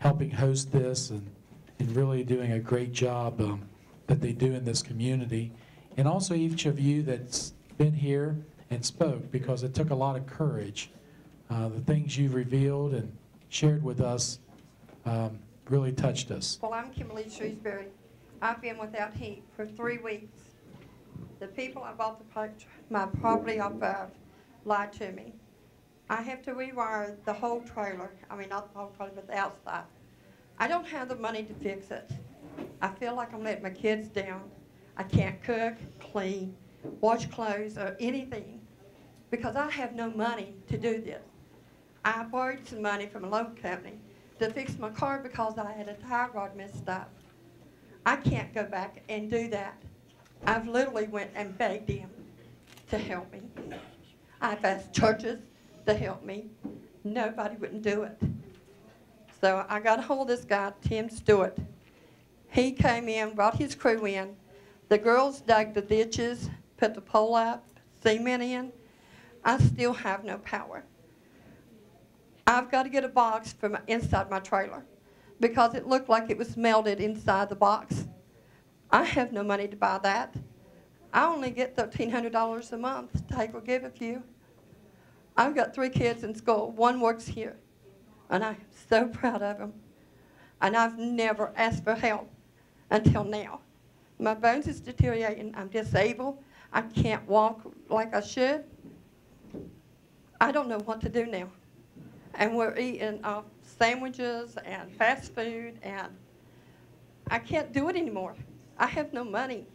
helping host this and really doing a great job that they do in this community. And also each of you that's been here and spoke, because it took a lot of courage. The things you've revealed and shared with us really touched us. Well, I'm Kimberly Shrewsbury. I've been without heat for 3 weeks. The people I bought my property off of lied to me. I have to rewire the whole trailer. I mean, not the whole trailer, but the outside. I don't have the money to fix it. I feel like I'm letting my kids down. I can't cook, clean, wash clothes, or anything because I have no money to do this. I borrowed some money from a loan company to fix my car because I had a tie rod messed up. I can't go back and do that. I've literally went and begged them to help me. I've asked churches to help me. Nobody wouldn't do it. So I got a hold of this guy, Tim Stewart. He came in, brought his crew in. The girls dug the ditches, put the pole up, cement in. I still have no power. I've got to get a box from inside my trailer because it looked like it was melted inside the box. I have no money to buy that. I only get $1,300 a month. Take or give a few. I've got 3 kids in school. 1 works here, and I'm so proud of them. And I've never asked for help until now. My bones is deteriorating. I'm disabled. I can't walk like I should. I don't know what to do now. And we're eating sandwiches and fast food, and I can't do it anymore. I have no money.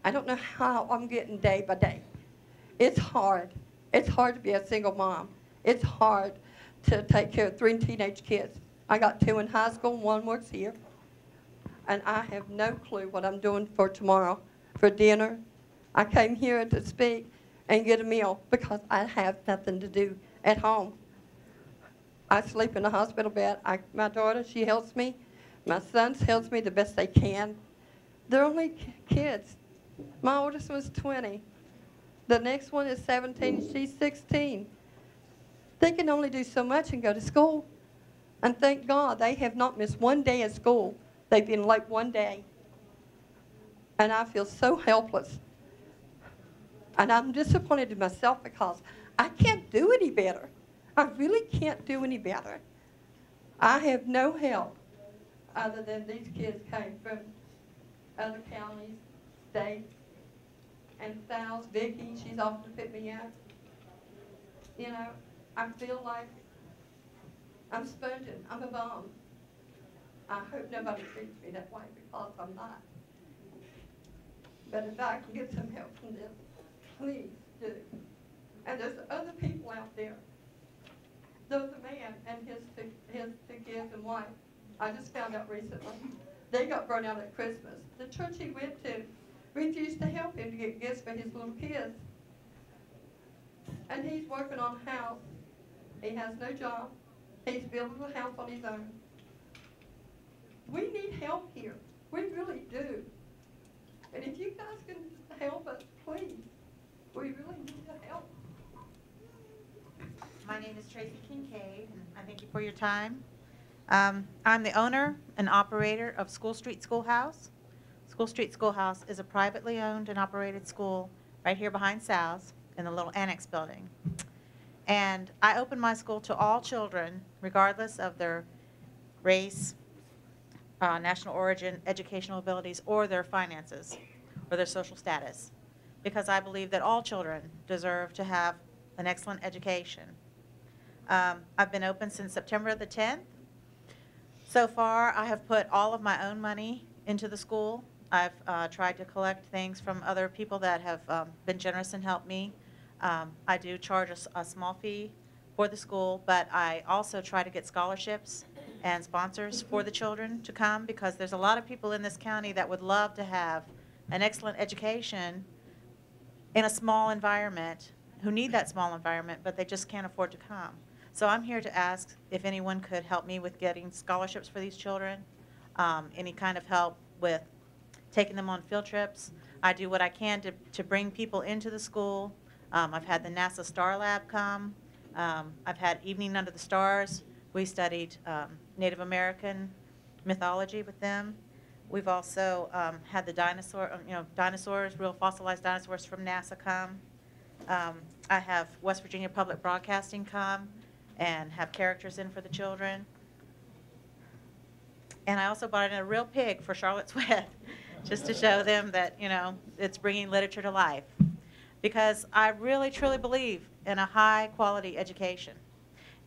I don't know how I'm getting day by day. It's hard. It's hard to be a single mom. It's hard to take care of 3 teenage kids. I got 2 in high school, 1 works here. And I have no clue what I'm doing for tomorrow, for dinner. I came here to speak and get a meal because I have nothing to do at home. I sleep in a hospital bed. My daughter, she helps me. My sons helps me the best they can. They're only kids. My oldest one's 20. The next one is 17. She's 16. They can only do so much and go to school. And thank God they have not missed 1 day of school. They've been late 1 day. And I feel so helpless. And I'm disappointed in myself because I can't do any better. I really can't do any better. I have no help other than these kids came from other counties, states, and Sal's, Vicki, she's often to pick me up. You know, I feel like I'm sponging, I'm a bomb. I hope nobody treats me that way because I'm not. But if I can get some help from them, please do. And there's other people out there. There's a man and his two kids and wife. I just found out recently. They got burned out at Christmas. The church he went to refused to help him to get gifts for his little kids. And he's working on a house. He has no job. He's building a house on his own. We need help here. We really do. And if you guys can help us, please. We really need the help. My name is Tracy Kincaid, and I thank you for your time. I'm the owner and operator of School Street Schoolhouse. School Street Schoolhouse is a privately owned and operated school right here behind Sal's in the little annex building. And I open my school to all children, regardless of their race, national origin, educational abilities, or their finances, or their social status, because I believe that all children deserve to have an excellent education. I've been open since September the 10th. So far, I have put all of my own money into the school. I've tried to collect things from other people that have been generous and helped me. I do charge a small fee for the school, but I also try to get scholarships and sponsors for the children to come, because there's a lot of people in this county that would love to have an excellent education in a small environment, who need that small environment, but they just can't afford to come. So I'm here to ask if anyone could help me with getting scholarships for these children, any kind of help with taking them on field trips. I do what I can to bring people into the school. I've had the NASA Star Lab come. I've had Evening Under the Stars. We studied Native American mythology with them. We've also had the dinosaurs, real fossilized dinosaurs from NASA come. I have West Virginia Public Broadcasting come and have characters in for the children. And I also brought in a real pig for Charlotte's Web, just to show them that, it's bringing literature to life. Because I really, truly believe in a high-quality education.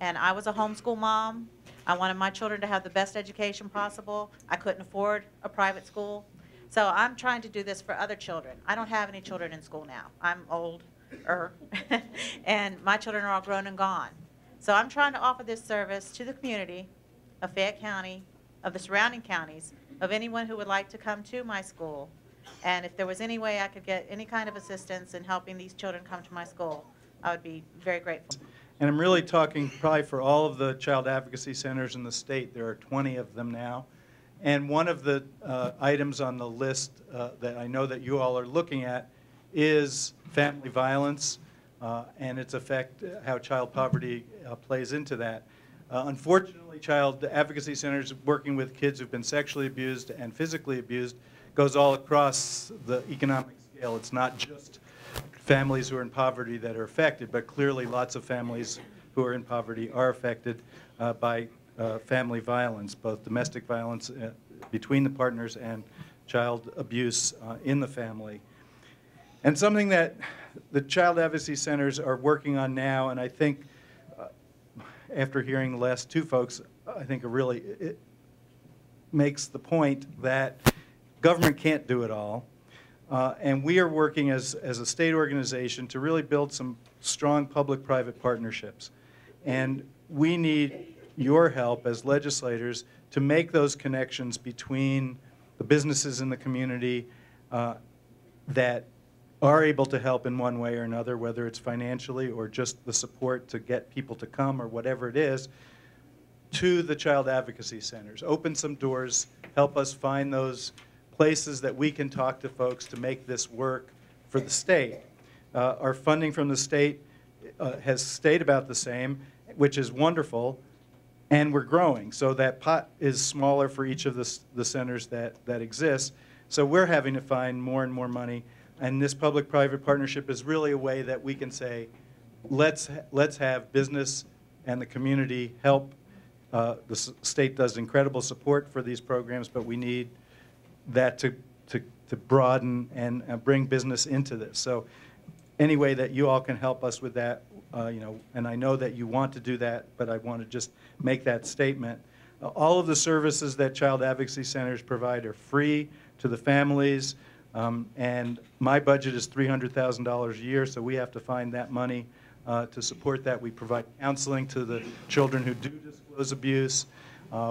And I was a homeschool mom. I wanted my children to have the best education possible. I couldn't afford a private school. So I'm trying to do this for other children. I don't have any children in school now. I'm older, and my children are all grown and gone. So I'm trying to offer this service to the community of Fayette County, of the surrounding counties, of anyone who would like to come to my school. And if there was any way I could get any kind of assistance in helping these children come to my school, I would be very grateful. And I'm really talking probably for all of the child advocacy centers in the state. There are 20 of them now. And one of the items on the list that I know that you all are looking at is family violence and its effect, how child poverty plays into that. Unfortunately, child advocacy centers working with kids who've been sexually abused and physically abused goes all across the economic scale. It's not just families who are in poverty that are affected, but clearly lots of families who are in poverty are affected by family violence, both domestic violence between the partners and child abuse in the family. And something that the child advocacy centers are working on now, and I think after hearing the last two folks, I think it makes the point that government can't do it all. And we are working as a state organization to really build some strong public-private partnerships. And we need your help as legislators to make those connections between the businesses in the community that are able to help in one way or another, whether it's financially or just the support to get people to come or whatever it is, to the child advocacy centers. Open some doors, help us find those places that we can talk to folks to make this work for the state. Our funding from the state has stayed about the same, which is wonderful, and we're growing. So that pot is smaller for each of the centers that exist. So we're having to find more and more money. And this public-private partnership is really a way that we can say, let's have business and the community help. The state does incredible support for these programs, but we need that to broaden and bring business into this. So any way that you all can help us with that, and I know that you want to do that, but I want to just make that statement. All of the services that child advocacy centers provide are free to the families. And my budget is $300,000 a year, so we have to find that money to support that. We provide counseling to the children who do disclose abuse.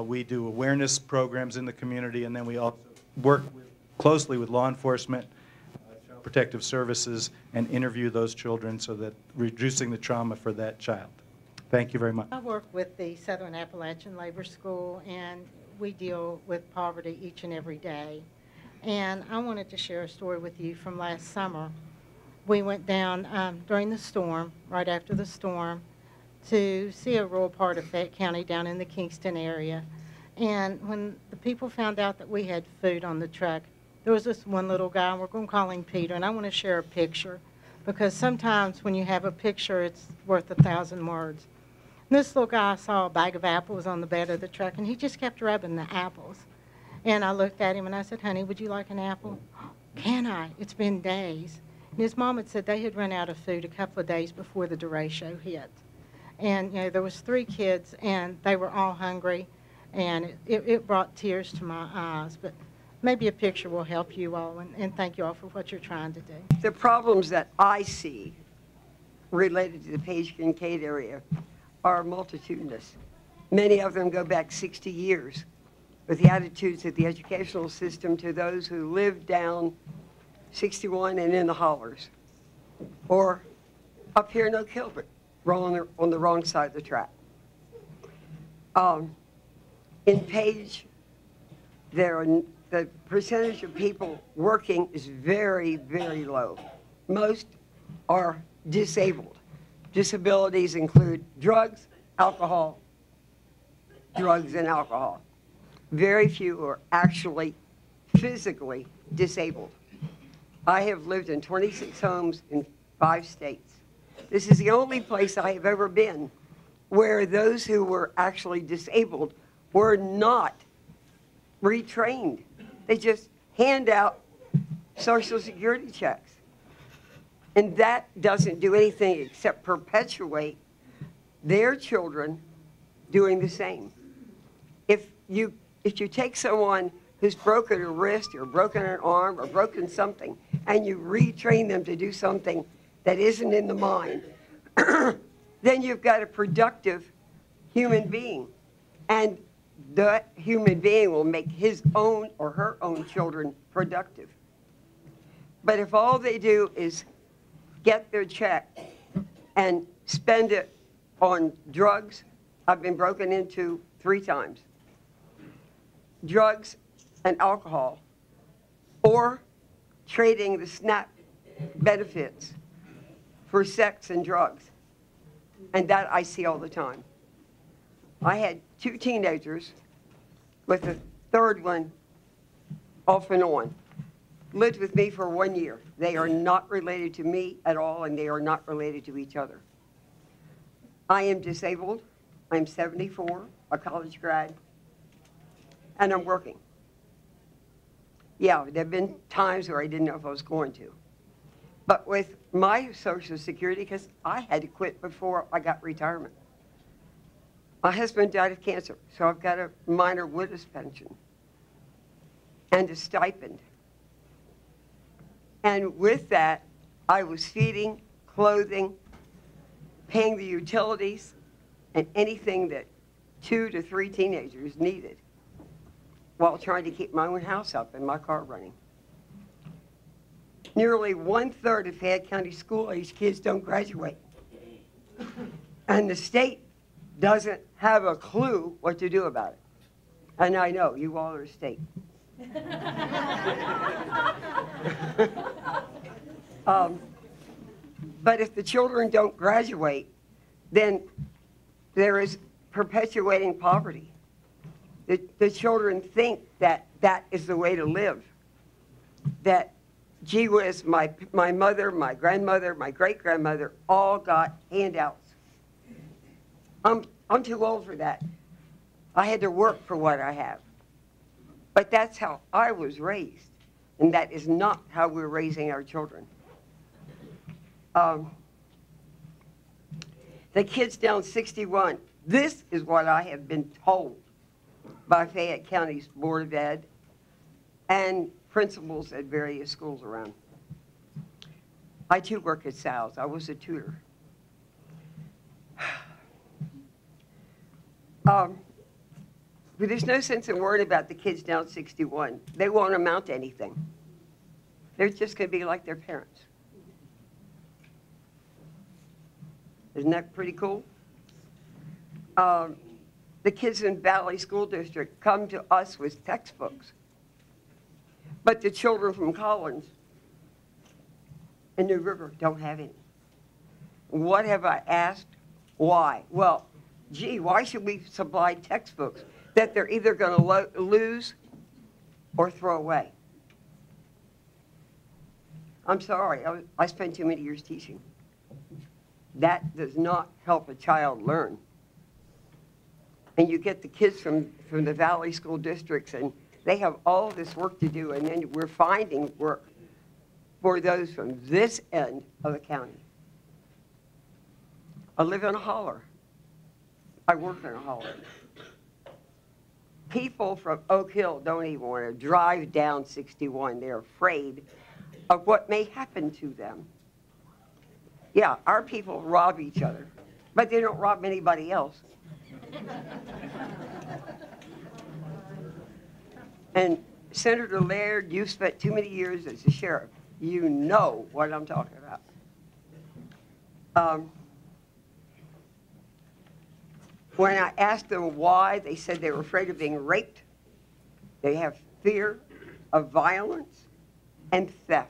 We do awareness programs in the community, and then we also work closely with law enforcement, child protective services, and interview those children so that reducing the trauma for that child. Thank you very much. I work with the Southern Appalachian Labor School, and we deal with poverty each and every day. And I wanted to share a story with you from last summer. We went down during the storm, right after the storm, to see a rural part of Fayette County down in the Kingston area. And when the people found out that we had food on the truck, there was this one little guy, and we're going to call him Peter, and I want to share a picture, because sometimes when you have a picture, it's worth 1,000 words. And this little guy saw a bag of apples on the bed of the truck, and he just kept rubbing the apples. And I looked at him and I said, honey, would you like an apple? Can I? It's been days. And his mom had said they had run out of food a couple of days before the derecho hit. And, there was 3 kids, and they were all hungry, and it brought tears to my eyes. But maybe a picture will help you all, and thank you all for what you're trying to do. The problems that I see related to the Kincaid area are multitudinous. Many of them go back 60 years. With the attitudes of the educational system to those who live down 61 and in the hollers, or up here in Oak Hill, but on the wrong side of the track. In Page, the percentage of people working is very, very low. Most are disabled. Disabilities include drugs, alcohol, drugs and alcohol. Very few are actually physically disabled. I have lived in 26 homes in 5 states. This is the only place I have ever been where those who were actually disabled were not retrained. They just hand out Social Security checks. And that doesn't do anything except perpetuate their children doing the same. If you take someone who's broken a wrist or broken an arm or broken something, and you retrain them to do something that isn't in the mind, then you've got a productive human being. And that human being will make his own or her own children productive. But if all they do is get their check and spend it on drugs, I've been broken into 3 times, drugs and alcohol, or trading the SNAP benefits for sex and drugs. And that I see all the time. I had 2 teenagers with a 3rd one off and on. Lived with me for 1 year. They are not related to me at all, and they are not related to each other. I am disabled. I'm 74, a college grad, and I'm working. Yeah, there have been times where I didn't know if I was going to. But with my Social Security, because I had to quit before I got retirement. My husband died of cancer, so I've got a minor widow's pension and a stipend. And with that, I was feeding, clothing, paying the utilities, and anything that 2 to 3 teenagers needed while trying to keep my own house up and my car running. Nearly 1/3 of Fayette County school-age kids don't graduate. And the state doesn't have a clue what to do about it. And I know, you all are a state. But if the children don't graduate, then there is perpetuating poverty. The children think that that is the way to live. That, gee whiz, my mother, my grandmother, my great-grandmother all got handouts. I'm too old for that. I had to work for what I have. But that's how I was raised, and that is not how we're raising our children. The kids down 61, this is what I have been told by Fayette County's Board of Ed and principals at various schools around. I too work at Sal's. I was a tutor. But there's no sense in worrying about the kids down 61. They won't amount to anything. They're just going to be like their parents. Isn't that pretty cool? The kids in Valley School District come to us with textbooks. But the children from Collins and New River don't have any. What have I asked? Why? Well, gee, why should we supply textbooks that they're either going to lose or throw away? I'm sorry, I spent too many years teaching. That does not help a child learn. And you get the kids from the Valley School Districts, and they have all this work to do, and then we're finding work for those from this end of the county. I live in a holler. I work in a holler. People from Oak Hill don't even want to drive down 61. They're afraid of what may happen to them. Yeah, our people rob each other, but they don't rob anybody else. And Senator Laird, you spent too many years as a sheriff. You know what I'm talking about. When I asked them why, they said they were afraid of being raped. They have fear of violence and theft.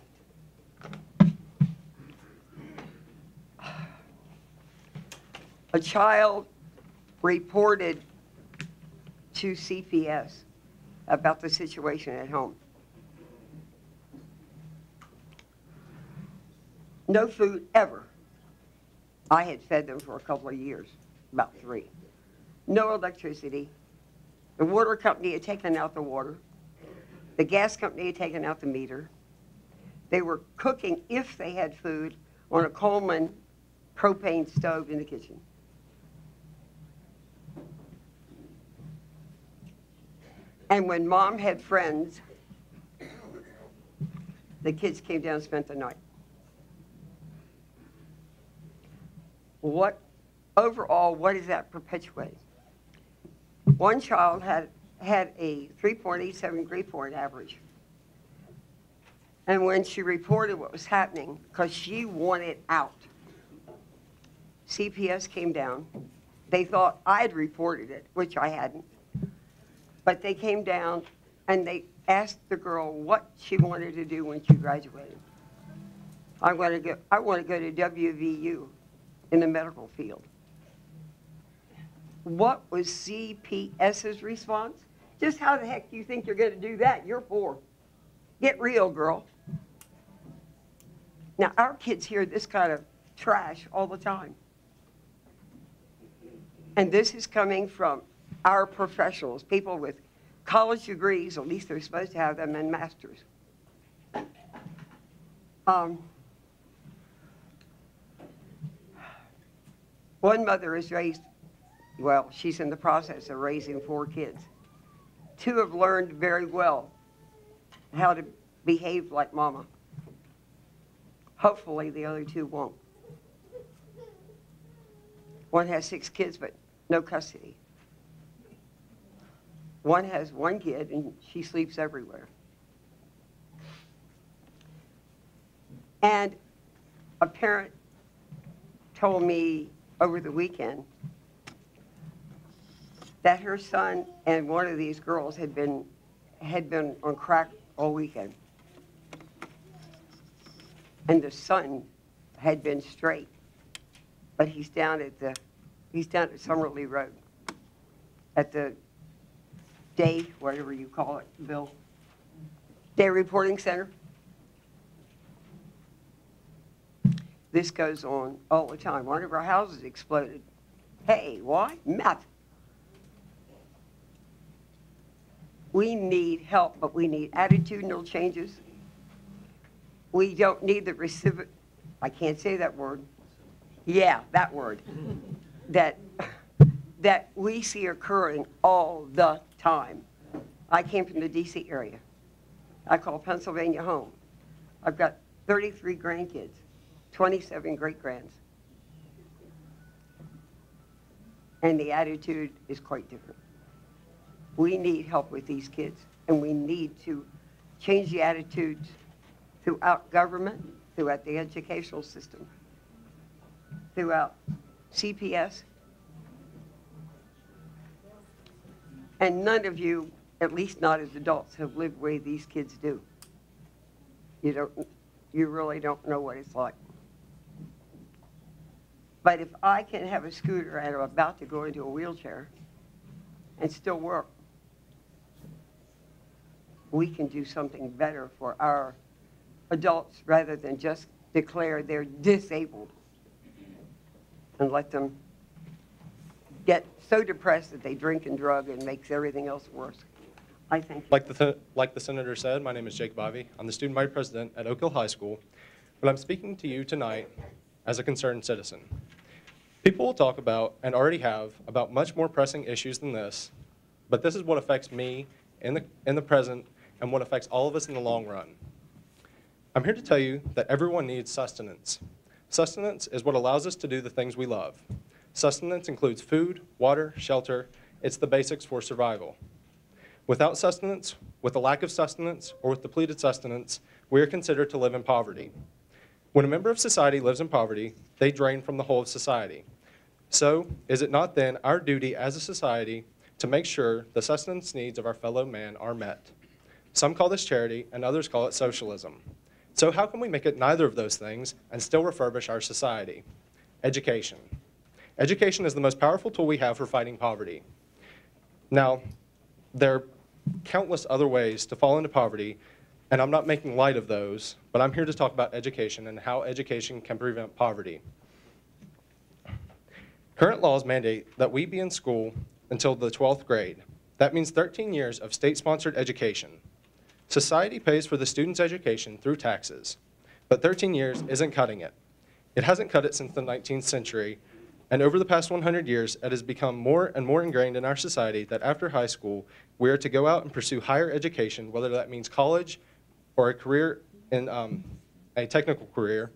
A child reported to CPS about the situation at home. No food ever. I had fed them for a couple of years, about 3. No electricity. The water company had taken out the water. The gas company had taken out the meter. They were cooking, if they had food, on a Coleman propane stove in the kitchen. And when Mom had friends, the kids came down and spent the night. Overall, what does that perpetuate? One child had a 3.87 grade point average. And when she reported what was happening, because she wanted out, CPS came down. They thought I'd reported it, which I hadn't. But they came down and they asked the girl what she wanted to do when she graduated. I want to go to WVU in the medical field. What was CPS's response? Just how the heck do you think you're going to do that? You're poor. Get real, girl. Now, our kids hear this kind of trash all the time. And this is coming from our professionals, people with college degrees, at least they're supposed to have them, and masters. One mother has raised, well, she's in the process of raising 4 kids. 2 have learned very well how to behave like mama. Hopefully the other 2 won't. One has 6 kids, but no custody. One has 1 kid, and she sleeps everywhere. And a parent told me over the weekend that her son and one of these girls had been on crack all weekend. And the son had been straight, but he's down at Summerlee Road, at the day, whatever you call it, Bill, day reporting center. This goes on all the time. One of our houses exploded. Hey, why? Meth. We need help, but we need attitudinal changes. We don't need the I can't say that word. Yeah, that word. That we see occurring all the time. I came from the D.C. area. I call Pennsylvania home. I've got 33 grandkids, 27 great-grands. And the attitude is quite different. We need help with these kids, and we need to change the attitudes throughout government, throughout the educational system, throughout CPS. And none of you, at least not as adults, have lived the way these kids do. You really don't know what it's like. But if I can have a scooter and I'm about to go into a wheelchair and still work, we can do something better for our adults rather than just declare they're disabled and let them get so depressed that they drink and drug and makes everything else worse. I think. Like the senator said, my name is Jacob Ivey. I'm the student body president at Oak Hill High School, but I'm speaking to you tonight as a concerned citizen. People will talk about, and already have, about much more pressing issues than this, but this is what affects me in the present and what affects all of us in the long run. I'm here to tell you that everyone needs sustenance. Sustenance is what allows us to do the things we love. Sustenance includes food, water, shelter. It's the basics for survival. Without sustenance, with a lack of sustenance, or with depleted sustenance, we are considered to live in poverty. When a member of society lives in poverty, they drain from the whole of society. So, is it not then our duty as a society to make sure the sustenance needs of our fellow man are met? Some call this charity, and others call it socialism. So how can we make it neither of those things and still refurbish our society? Education. Education is the most powerful tool we have for fighting poverty. Now, there are countless other ways to fall into poverty, and I'm not making light of those, but I'm here to talk about education and how education can prevent poverty. Current laws mandate that we be in school until the 12th grade. That means 13 years of state-sponsored education. Society pays for the student's education through taxes, but 13 years isn't cutting it. It hasn't cut it since the 19th century, and over the past 100 years, it has become more and more ingrained in our society that after high school, we are to go out and pursue higher education, whether that means college or a career in a technical career,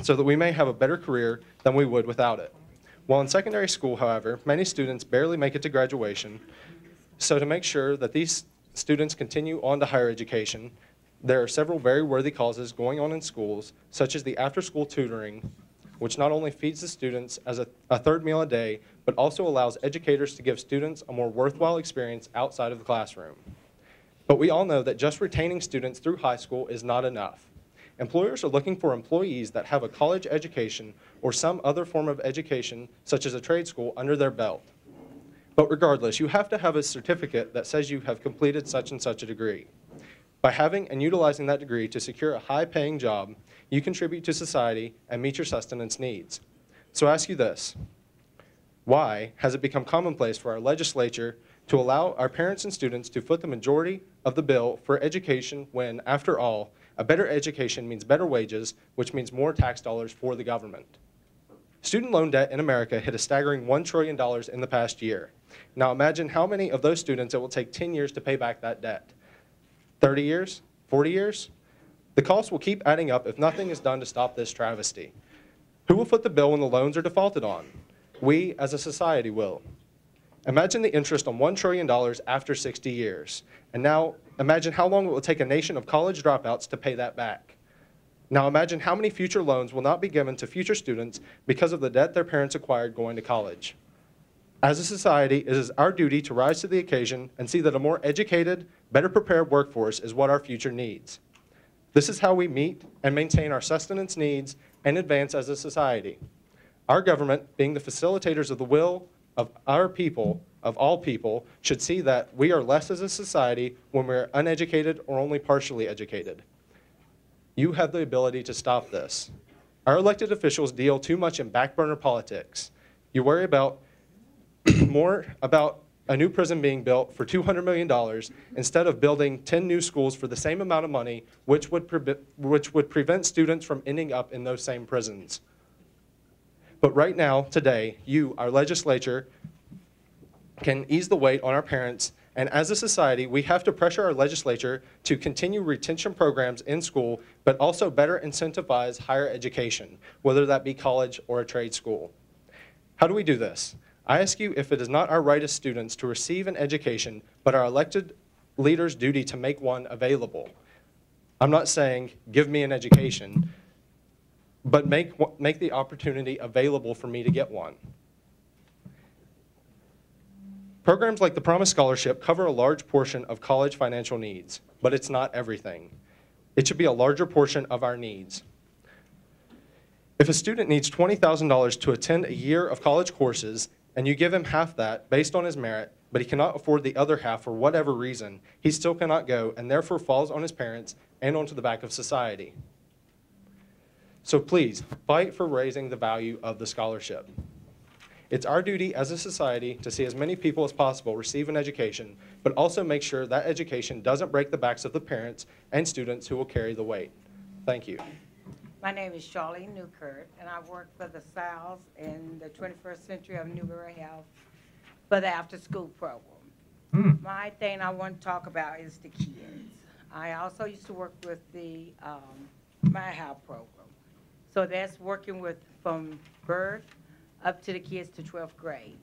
so that we may have a better career than we would without it. While in secondary school, however, many students barely make it to graduation, so to make sure that these students continue on to higher education, there are several very worthy causes going on in schools, such as the after-school tutoring, which not only feeds the students as a third meal a day, but also allows educators to give students a more worthwhile experience outside of the classroom. But we all know that just retaining students through high school is not enough. Employers are looking for employees that have a college education or some other form of education, such as a trade school, under their belt. But regardless, you have to have a certificate that says you have completed such and such a degree. By having and utilizing that degree to secure a high-paying job, you contribute to society and meet your sustenance needs. So I ask you this: why has it become commonplace for our legislature to allow our parents and students to foot the majority of the bill for education when, after all, a better education means better wages, which means more tax dollars for the government? Student loan debt in America hit a staggering $1 trillion in the past year. Now imagine how many of those students it will take 10 years to pay back that debt. 30 years? 40 years? The cost will keep adding up if nothing is done to stop this travesty. Who will foot the bill when the loans are defaulted on? We, as a society, will. Imagine the interest on $1 trillion after 60 years. And now imagine how long it will take a nation of college dropouts to pay that back. Now imagine how many future loans will not be given to future students because of the debt their parents acquired going to college. As a society, it is our duty to rise to the occasion and see that a more educated, better prepared workforce is what our future needs. This is how we meet and maintain our sustenance needs and advance as a society. Our government, being the facilitators of the will of our people, of all people, should see that we are less as a society when we're uneducated or only partially educated. You have the ability to stop this. Our elected officials deal too much in backburner politics. You worry about more about a new prison being built for $200 million instead of building 10 new schools for the same amount of money, which would prevent students from ending up in those same prisons. But right now, today, you, our legislature, can ease the weight on our parents, and as a society, we have to pressure our legislature to continue retention programs in school, but also better incentivize higher education, whether that be college or a trade school. How do we do this? I ask you if it is not our right as students to receive an education, but our elected leaders' duty to make one available. I'm not saying, give me an education, but make the opportunity available for me to get one. Programs like the Promise Scholarship cover a large portion of college financial needs, but it's not everything. It should be a larger portion of our needs. If a student needs $20,000 to attend a year of college courses, and you give him half that based on his merit, but he cannot afford the other half for whatever reason, he still cannot go and therefore falls on his parents and onto the back of society. So please, fight for raising the value of the scholarship. It's our duty as a society to see as many people as possible receive an education, but also make sure that education doesn't break the backs of the parents and students who will carry the weight. Thank you. My name is Charlene Newkirk, and I work for the SALS in the 21st Century of Newberry Health for the after-school program. My thing I want to talk about is the kids. I also used to work with the My House program. So that's working with from birth up to the kids to 12th grade.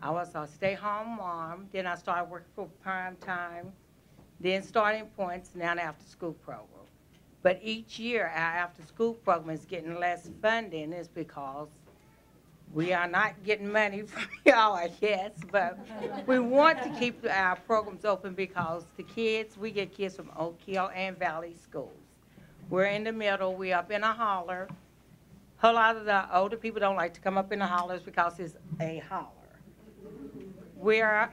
I was a stay-home mom, then I started working for Prime Time, then Starting Points, now the after-school program. But each year, our after-school program is getting less funding is because we are not getting money from y'all, I guess, but we want to keep our programs open because the kids, we get kids from Oak Hill and Valley schools. We're in the middle, we're up in a holler. A whole lot of the older people don't like to come up in the hollers because it's a holler. We're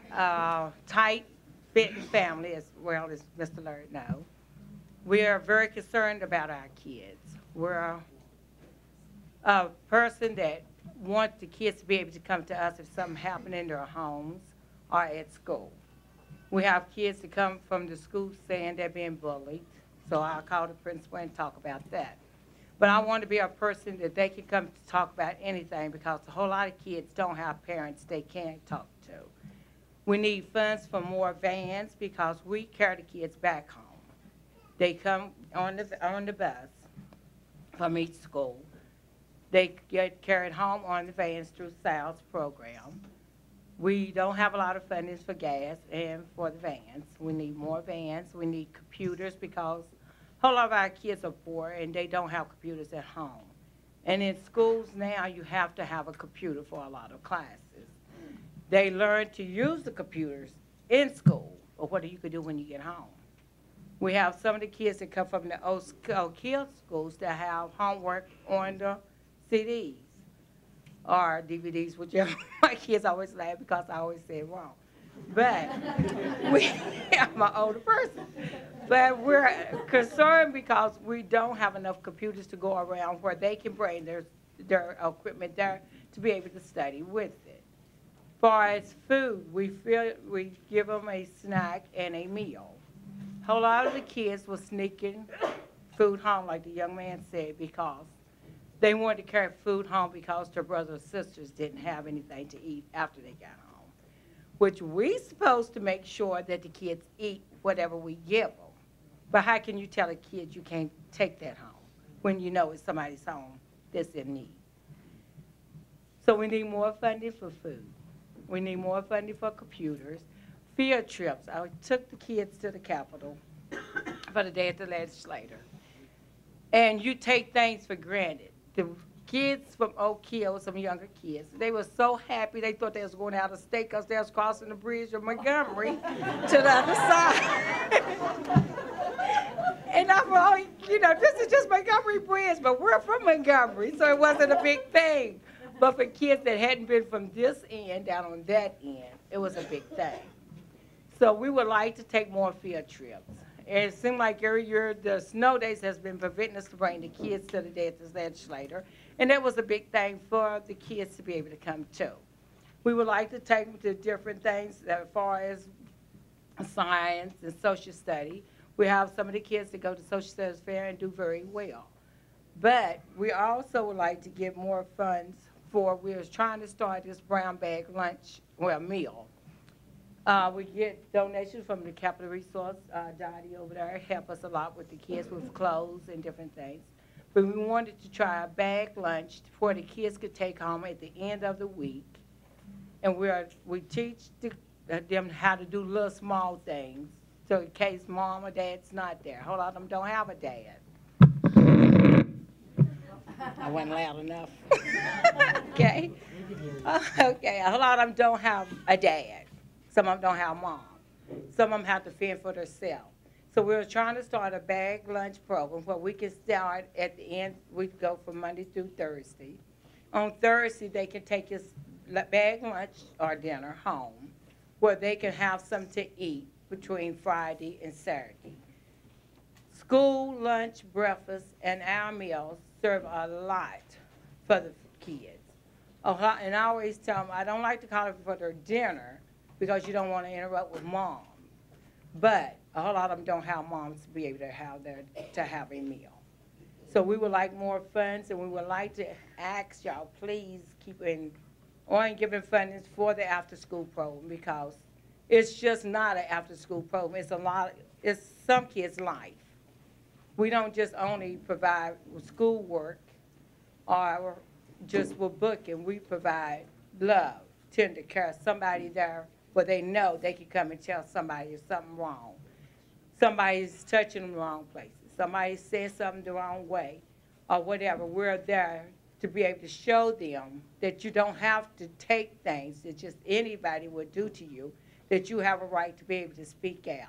tight Benton family, as well as Mr. Larry know, we are very concerned about our kids. We're a person that wants the kids to be able to come to us if something happened in their homes or at school. We have kids that come from the school saying they're being bullied, so I'll call the principal and talk about that. But I want to be a person that they can come to talk about anything, because a whole lot of kids don't have parents they can't talk to. We need funds for more vans because we carry the kids back home. They come on the bus from each school. They get carried home on the vans through Sal's program. We don't have a lot of funding for gas and for the vans. We need more vans. We need computers because a whole lot of our kids are poor and they don't have computers at home. And in schools now, you have to have a computer for a lot of classes. They learn to use the computers in school, or what you could do when you get home. We have some of the kids that come from the Oak Hill schools that have homework on the CDs or DVDs, whichever. My kids always laugh because I always say it wrong. But I'm an older person. But we're concerned because we don't have enough computers to go around where they can bring their equipment there to be able to study with it. As far as food, we give them a snack and a meal. A whole lot of the kids were sneaking food home, like the young man said, because they wanted to carry food home because their brothers and sisters didn't have anything to eat after they got home, which we supposed to make sure that the kids eat whatever we give them. But how can you tell a kid you can't take that home when you know it's somebody's home that's in need? So we need more funding for food. We need more funding for computers. Field trips. I took the kids to the Capitol for the day of the legislator. And you take things for granted. The kids from Oak Hill, some younger kids, they were so happy they thought they was going out of state because they was crossing the bridge of Montgomery to the other side. And I'm like, this is just Montgomery Bridge, but we're from Montgomery, so it wasn't a big thing. But for kids that hadn't been from this end down on that end, it was a big thing. So we would like to take more field trips. And it seemed like every year the snow days has been preventing us to bring the kids to the day of the legislator. And that was a big thing for the kids to be able to come to. We would like to take them to different things as far as science and social study. We have some of the kids that go to social studies fair and do very well. But we also would like to get more funds for, we was trying to start this brown bag lunch, meal. We get donations from the Capital Resource, Dottie over there, help us a lot with the kids with clothes and different things. But we wanted to try a bag lunch where the kids could take home at the end of the week. And we teach them how to do little small things. So in case mom or dad's not there. A whole lot of them don't have a dad. I wasn't loud enough. Okay? Okay, a whole lot of them don't have a dad. Some of them don't have mom. Some of them have to fend for themselves. So we were trying to start a bag lunch program where we can start at the end. We go from Monday through Thursday. On Thursday, they can take this bag lunch or dinner home where they can have something to eat between Friday and Saturday. School, lunch, breakfast, and our meals serve a lot for the kids. And I always tell them, I don't like to call it for their dinner because you don't want to interrupt with mom. But a whole lot of them don't have moms to be able to have a meal. So we would like more funds, and we would like to ask y'all, please keep on giving funding for the after-school program, because it's just not an after-school program. It's some kids' life. We don't just only provide schoolwork or just with booking. We provide love, tender care, somebody there where they know they can come and tell somebody there's something wrong. Somebody's touching them the wrong places. Somebody says something the wrong way or whatever. We're there to be able to show them that you don't have to take things that just anybody would do to you, that you have a right to be able to speak out.